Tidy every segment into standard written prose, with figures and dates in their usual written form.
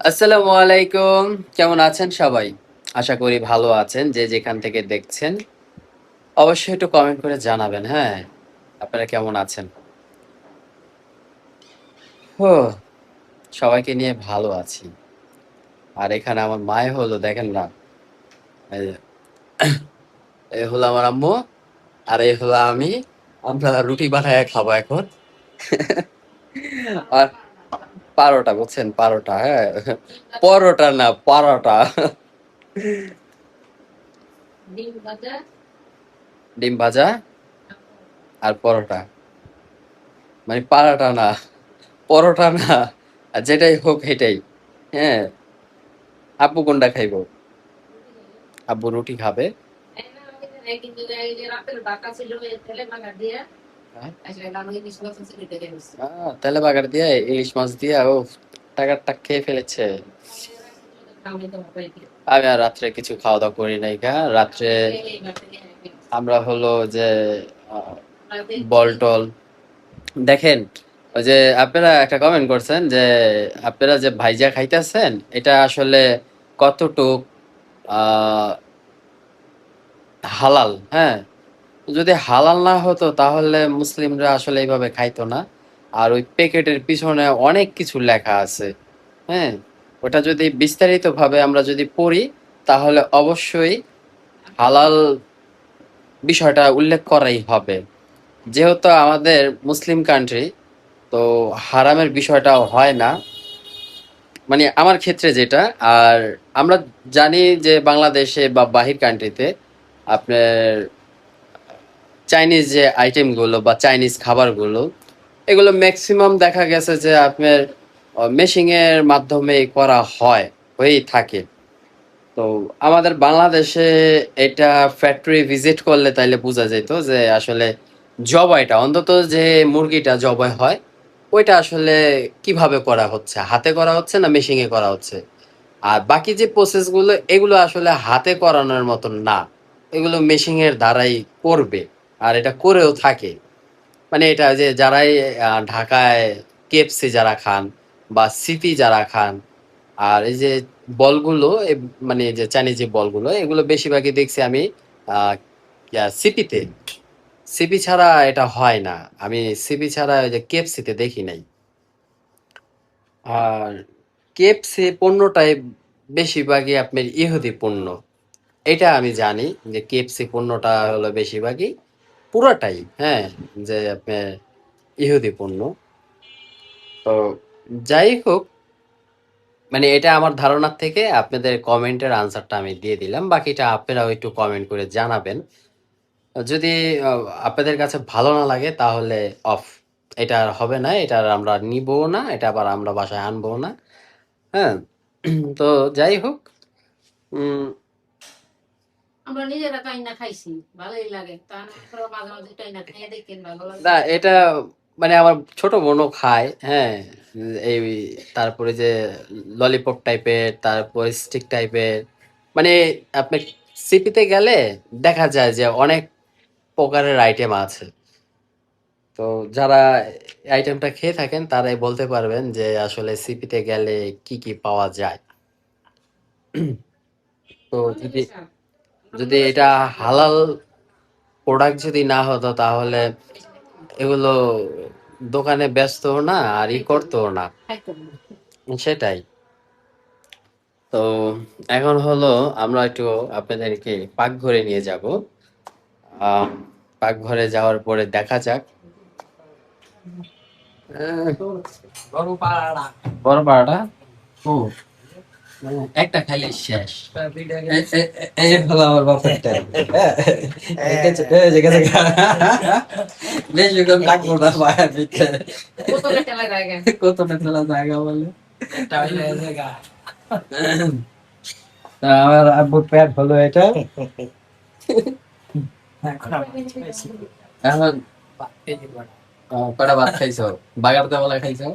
আসসালামু আলাইকুম। কেমন আছেন সবাই? আশা করি ভালো আছেন। যে যেখান থেকে দেখছেন অবশ্যই একটু কমেন্ট করে জানাবেন, হ্যাঁ? আপনারা কেমন আছেন? ওহ! সবাইকে নিয়ে ভালো আছি। আর এখানে আমার মায় হলো দেখেন না, এই যে এই হলো আমার আম্মু, আর এই হলো আমি। আমরা রুটি বানাইয়া খাবো এখন। আর পারোটা বুঝছেন? পারোটা, হ্যাঁ? পরোটা না, পারোটা। ডিম ভাজা আর পরোটা। মানে পারাটা না। পরোটা না, আর যেটাই হোক এটাই। হ্যাঁ, আব্বু কোনটা খাইবো? আব্বু রুটি খাবে। হ্যাঁ? তেলে বাগার দিয়ে ইলিশ মাছ দিয়ে ও টাকার টাক খেয়ে ফেলেছে। আমি আর রাত্রে কিছু খাওয়া দাওয়া করি নাই গা। রাত্রে আমরা হলো যে আহ, বল টল দেখেন, ওই যে আপনারা একটা কমেন্ট করছেন যে আপনারা যে ভাইজা খাইতেছেন এটা আসলে কতটুক আহ হালাল, হ্যাঁ? যদি হালাল না হতো তাহলে মুসলিমরা আসলে এইভাবে খাইতো না। আর ওই প্যাকেটের পিছনে অনেক কিছু লেখা আছে, হ্যাঁ? ওটা যদি বিস্তারিত ভাবে আমরা যদি পড়ি তাহলে অবশ্যই হালাল বিষয়টা উল্লেখ করাই হবে। যেহেতু আমাদের মুসলিম কান্ট্রি, তো হারামের বিষয়টা হয় না, মানে আমার ক্ষেত্রে যেটা। আর আমরা জানি যে বাংলাদেশে বা বাহির কান্ট্রিতে আপনার চাইনিজ যে আইটেমগুলো বা চাইনিজ খাবারগুলো, এগুলো ম্যাক্সিমাম দেখা গেছে যে আপনার মেশিংয়ের মাধ্যমে করা হয়েই থাকে। তো আমাদের বাংলাদেশে এটা ফ্যাক্টরি ভিজিট করলে তাইলে বোঝা যেত যে আসলে জবাইটা অন্তত যে মুরগিটা জবাই হয় ওইটা আসলে কিভাবে করা হচ্ছে, হাতে করা হচ্ছে না মেশিংয়ে করা হচ্ছে। আর বাকি যে প্রসেসগুলো এগুলো আসলে হাতে করানোর মতন না, এগুলো মেশিংয়ের দ্বারাই করবে, আর এটা করেও থাকে। মানে এটা যে যারাই ঢাকায় কেএফসি যারা খান বা সিপি যারা খান, আর এই যে বলগুলো মানে এই যে চাইনিজ যে বলগুলো এগুলো বেশিরভাগই দেখছি আমি আহ সিপিতে। সিপি ছাড়া এটা হয় না। আমি সিপি ছাড়া ওই যে কেএফসিতে দেখি নাই। আর কেএফসি পণ্যটাই বেশিরভাগই আপনার ইহুদি পণ্য, এটা আমি জানি যে কেএফসি পণ্যটা হলো বেশিরভাগই পুরাটাই, হ্যাঁ, যে আপনার ইহুদি পণ্য। তো যাই হোক, মানে এটা আমার ধারণার থেকে আপনাদের কমেন্টের আনসারটা আমি দিয়ে দিলাম, বাকিটা আপনারাও একটু কমেন্ট করে জানাবেন। যদি আপনাদের কাছে ভালো না লাগে তাহলে অফ, এটা আর হবে না, এটা আর আমরা নিবও না, এটা আবার আমরা বাসায় আনবো না, হ্যাঁ। তো যাই হোক, উম, না এটা মানে আমার ছোট বোনও খায়, হ্যাঁ। এই তারপরে যে ললিপপ টাইপের, তারপরে স্টিক টাইপের, মানে আপনি সিপিতে গেলে দেখা যায় যে অনেক প্রকারের আইটেম আছে। তো যারা আইটেমটা খেয়ে থাকেন তারাই বলতে পারবেন যে আসলে সিপিতে গেলে কি কি পাওয়া যায়। তো যদি যদি এটা হালাল প্রোডাক্ট যদি না হতো তাহলে এগুলো দোকানে বেচতো না আর করতো না, সেটাই। তো এখন হলো আমরা একটু আপনাদেরকে পাকঘরে নিয়ে যাব। আহ পাকঘরে যাওয়ার পরে দেখা যাক। বড় পাড়াটা ও একটা খাইলে শেষ। এই হলো আমার বাপেরটা। বেশিক্ষণ থাকবো না মায়ের ভিতরে। কতটা চলা জায়গা বলে। তা আমার আব্বুর পেট হলো এটা। এখন কটা ভাত খাইছো? বাগারতে বলে খাইছো?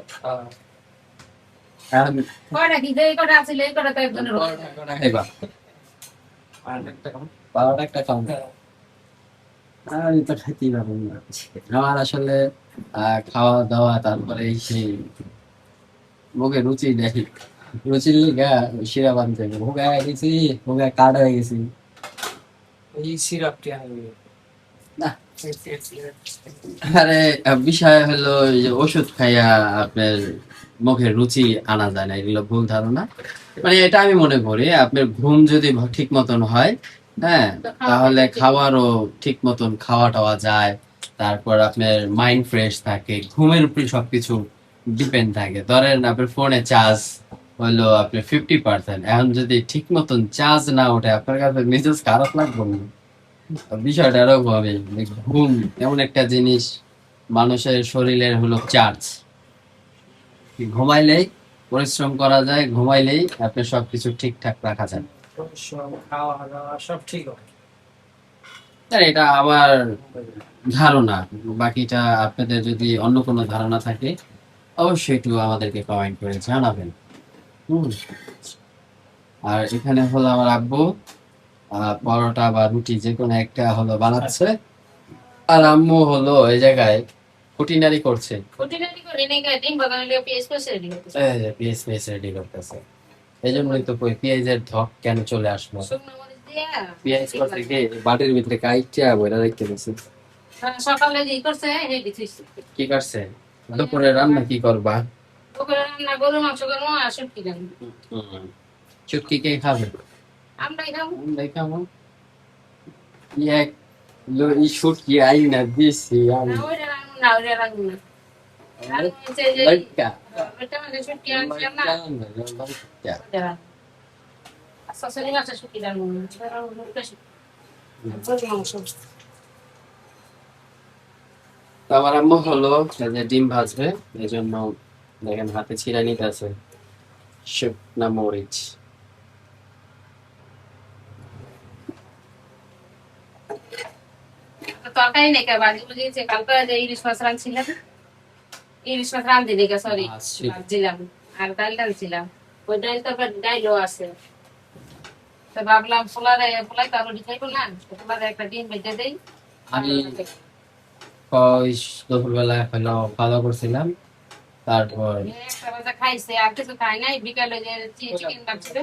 এখন কটা খাইবা? বারোটা একটা খাও। আমি তো খাইতেই পারবো না। আমার আসলে খাওয়া দাওয়া তারপরে সেই মুখে রুচি নেই। রুচির লিগা শিরা বানতে ভোগা গেছি, ভোগা কাঠ হয়ে গেছি। এই সিরাপটি আমি না, আরে বিষয় হলো এই যে ওষুধ খাইয়া আপনার মুখের রুচি আনা যায় না, এগুলো ভুল ধারণা। মানে এটা আমি মনে করি আপনার ঘুম যদি ঠিক মতন হয়, হ্যাঁ, তাহলে খাবারও ঠিক মতন খাওয়া টাওয়া যায়। তারপর আপনার মাইন্ড ফ্রেশ থাকে, ঘুমের উপরে সবকিছু ডিপেন্ড থাকে। ধরেন আপনার ফোনে চার্জ হলো আপনার 50%, এখন যদি ঠিক মতন চার্জ না ওঠে আপনার কাছে মেজাজ খারাপ লাগবে না? বিষয়টা এরকমই, যে ঘুম এমন একটা জিনিস, মানুষের শরীরের হলো চার্জ। ঘুমাইলেই পরিশ্রম করা যায়, ঘুমাইলেই আপনার সবকিছু ঠিকঠাক রাখা যায়। সব খাওয়া দাওয়া সব ঠিক হয়। আর এটা আমার ধারণা, বাকিটা আপনাদের যদি অন্য কোনো ধারণা থাকে অবশ্যই একটু আমাদেরকে কমেন্ট করে জানাবেন। হুম। আর এখানে হলো আমার আব্বু পরোটা বা রুটি যে কোনো একটা হলো বানাচ্ছে, আর আম্মু হলো এই জায়গায় কুটিনারি করছে। খুঁটিনাটি করে নেই গায়ে ডিম বাগানে পেঁয়াজ কষে রেডি করতেছে। এই যে পিএস পিএস রেডি করতেছে। এই জন্যই তো কই পেঁয়াজের ধক কেন চলে আসলো। শুকনো মরিচ দিয়া পেঁয়াজ করতে গিয়ে বাটির ভিতরে কাইচা বইরা রেখে দিয়েছে। সকালে যে করছে রেডি থইছে। কি করছে? দুপুরে রান্না কি করবা? দুপুরে রান্না গরুর মাংস করবো আর শুটকি রান্না। হুম। চুটকি কে খাবে? আমরাই খাবো। আমরাই খাবো। এক ই শুটকি আই না দিছি আমি। না ওইটা রান্না না, ওইটা রান্না না। রান্না হচ্ছে যে লটকা। ওইটা মানে শুটকি আনছিলাম না, লটকা। ওইটা রান্না। আর শাশুড়ি মাছের শুটকি রান্না না, ওইটা রান্না ওইটা শুটকি। গরুর মাংস। তো আমার আম্মু হলো এই যে ডিম ভাজবে, এই জন্য দেখেন হাতে ছিঁড়া নিতেছে শুকনা মরিচ। তরকারি নেই কা ভাজি বুঝিয়েছে কালকে যে ইলিশ মাছ রাঁধছিলাম, ইলিশ মাছ রাঁধি নি সরি ভাজছিলাম, আর ডাল রাঁধছিলাম। ওই ডাল ডাইলও আছে। তো ভাবলাম পোলাই তো রুটি খাইবো না, পোলারে একটা ডিম ভেজে দেই। আমি ওই দুপুরবেলা হলো খাওয়া দাওয়া করছিলাম, তারপর একটা বাজে খাইছে, আর কিছু খাই নাই। বিকালে যে চিকেন বানছিল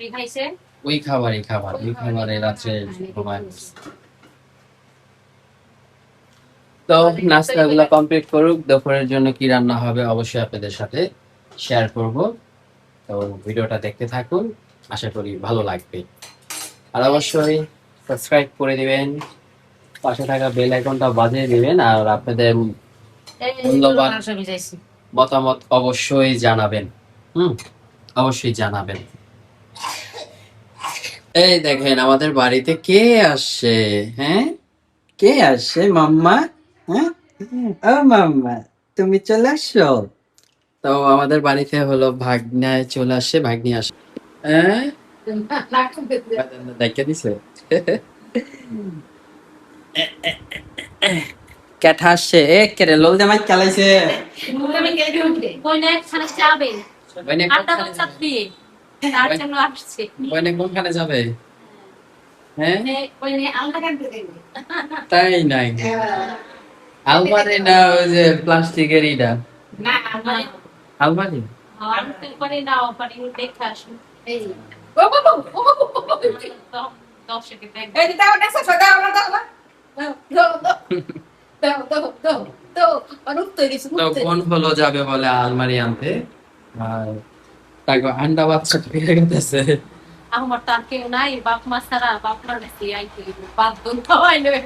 ওই খাইছে। ওই খাবারে রাত্রে ঘুমায় পড়ছে। তো নাস্তা গুলা কমপ্লিট করুক, দুপুরের জন্য কি রান্না হবে অবশ্যই আপনাদের সাথে শেয়ার করব। তো ভিডিওটা দেখতে থাকুন, আশা করি ভালো লাগবে। আর অবশ্যই সাবস্ক্রাইব করে দিবেন, পাশে থাকা বেল আইকনটা বাজিয়ে দিবেন, আর আপনাদের মূল্যবান মাংস ভিজাইছি। মতামত অবশ্যই জানাবেন। হুম, অবশ্যই জানাবেন। এই দেখেন আমাদের বাড়িতে কে আসছে। হ্যাঁ, কে আসছে মাম্মা? হ্যাঁ, ও মাম্মা তুমি চলে আসছো। তো আমাদের বাড়িতে হলো ভাগ্নায় চলে আসছে, ভাগ্নি আসে। হ্যাঁ, দেখে দিছে। ক্যাট আসছে, এ কেরে লোল জামাই চালাইছে। বইনে কোনখানে যাবে? হ্যাঁ, তাই নাই আলমারি না ওই যে প্লাস্টিকের ইটা আলমারি। তো কোন হলো যাবে বলে আলমারি আনতে, আর তাকে আন্ডা বাচ্চা পেয়ে গেছে। আমার তো আর কেউ নাই, বাপ মা ছাড়া। বাপ মার কাছে আইতে বাপ বোন খাওয়াই নেবে।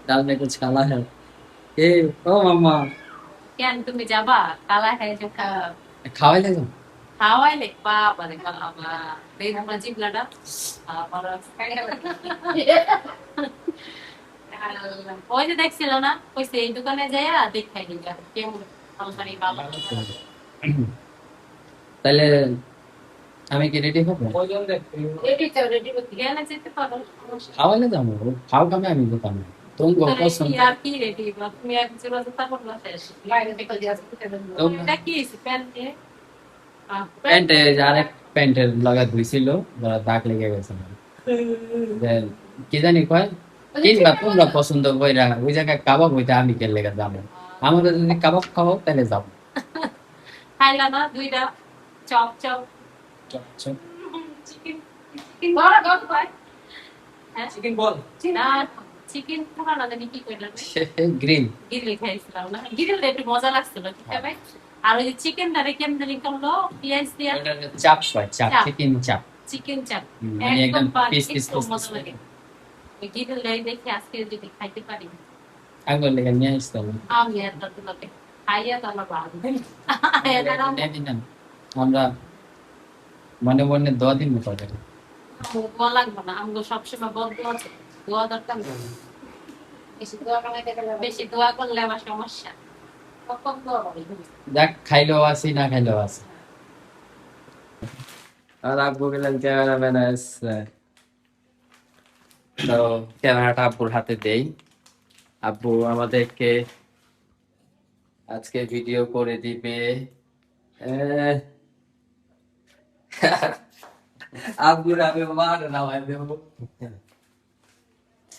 डाल में कुछ काला है। ए ओ मामा কেন তুমি যাবা কালা খাই খাওয়াই লাগো। খাওয়াইলে বাবা রে বাবা, এই আমার জিবলাটা আমার ওই যে দেখছিল না, কইছে এই দোকানে যাইয়া দেখাই দিবা কেমন আলমারি বাবা। তাহলে আমি কি রেডি হবো? রেডি তো রেডি করতে গেলে যেতে পারো। খাওয়াইলে যাবো, খাও খাবে আমি দোকানে। তুমি পছন্দ আর কি রেডি বা তুমি এক জোড়া জুতা পরলা শেষ বাইরে থেকে দিয়ে আসতে দেন। এটা কি প্যান্ট দিয়ে প্যান্টে আরেক প্যান্টের লাগা ধুইছিল, দাগ লেগে গেছে। কি জানি কয় কিংবা তোমরা পছন্দ কইরা ওই জায়গায় কাবাব হইতে আমি কে লেগে যাবো, আমাদের যদি কাবাব খাওয়াও তাহলে যাবো। খাইলা না দুইটা চপ চপ আচ্ছা। চিকেন চিকেন বড় বড় ভাই হ্যাঁ চিকেন বল না চিকেন পুরানো জানি কি কইলা গ্রিল গিরিল খাইছিলাম না গিরিলটা একটু মজা লাগছিল ঠিক ভাই। আর ওই যে চিকেন দারে কেমন জানি করলো পেঁয়াজ দিয়া চাপ হয়, চাপ চাপ। চিকেন চাপ। চিকেন চাপ মানে একদম পিস পিস একদম পিস মজা লাগে। ওই গিরিলটাই দেখে আজকে যদি খাইতে পারি আগে লেগে নিয়ে আসতাম। আমি আর তোকে খাইয়া তো আমার ভালো আমরা মনে মনে দোয়া দিন করে দোয়া লাগবে না আমগো সবসময় বদ দোয়া আছে দোয়া দরকার নেই। বেশি দোয়া করলে আমার সমস্যা কখন দোয়া করি যাক, খাইলেও আছি না খাইলেও আছি। আর আব্বু গেলেন ক্যামেরাম্যান আছে, তো ক্যামেরাটা আব্বুর হাতে দেই। আব্বু আমাদেরকে আজকে ভিডিও করে দিবে। আব্বুর আমি মার নামাই দেবো।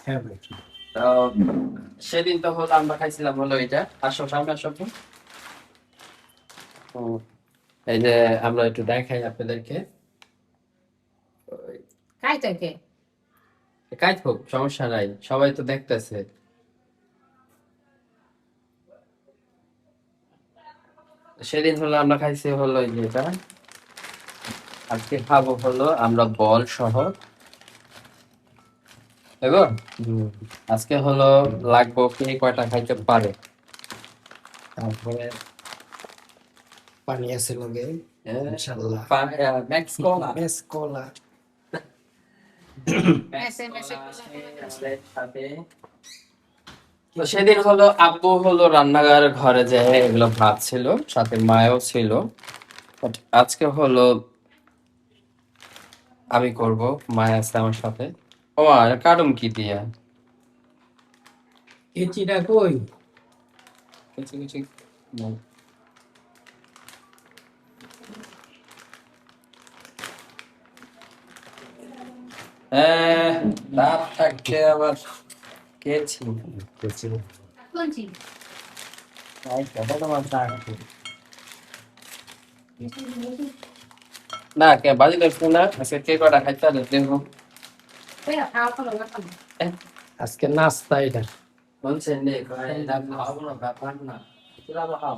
হ্যাঁ তো সেদিন তো হলো আমরা খাইছিলাম হলো এটা, আসো সামনে আসো আপু। ও, এই যে আমরা একটু দেখাই আপনাদেরকে, খাইতে কে কাজ হোক সমস্যা নাই, সবাই তো দেখতেছে। সেদিন হলো আমরা খাইছি হলো এই যে এটা, আজকে খাবো হলো আমরা বল সহ। দেখো আজকে হলো লাগবো কে কয়টা খাইতে পারে। তারপরে পানি আছে লগে ইনশাআল্লাহ ম্যাক্স কোলা বেস কোলা তো সেদিন হলো আব্বু হলো রান্নাঘর ঘরে যে এগুলো ভাত ছিল, সাথে মায়ও ছিল। But আজকে হলো আমি করব, মায়া আছে আমার সাথে। ও আর কাটুম কি দিয়া কেচিটা কই কিছু কিছু নাই। দাঁত থাকতে আবার কেছি কেচি কোনছি না কে বাজি লাগছে না, আজকে কে কটা খাইতে হবে দেখবো। কইরা খাওয়া করো না আজকে নাস্তা এটা বলছেন রে খাওয়াবো না, ব্যাপার না, চুলাবো খাও।